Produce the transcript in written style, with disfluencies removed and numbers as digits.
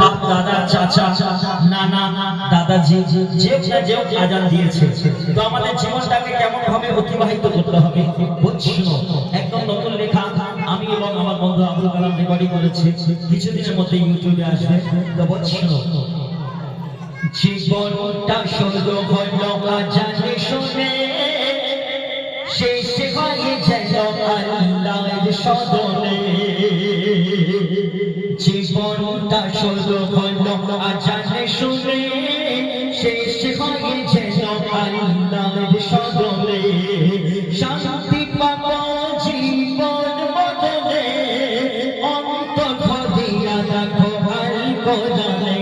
বাপ দাদা চাচা নানা দাদাজি যে আজান দিয়েছে, তো আমাদের জীবনটাকে কেমন ভাবে অতিবাহিত করতে হবে বুঝছো? একদম নতুন লেখা আমি এবং আমার বন্ধু আবুল কালাম রেকর্ডিং করেছি, কিছুদিনের মধ্যে ইউটিউবে আসবে। তো বুঝছো, জীবনটা শুরু হলো আজানে শুনে, শেষ হয়ে যেন আল্লাহর সদনে। জীবনটা শুরু হলো আজানে শুনে, শেষ হয়ে যেন আল্লাহর সদনে। শান্তি পাবো জীবন বদলে, অন্তর ভরিয়া রাখো আল কোরআনে।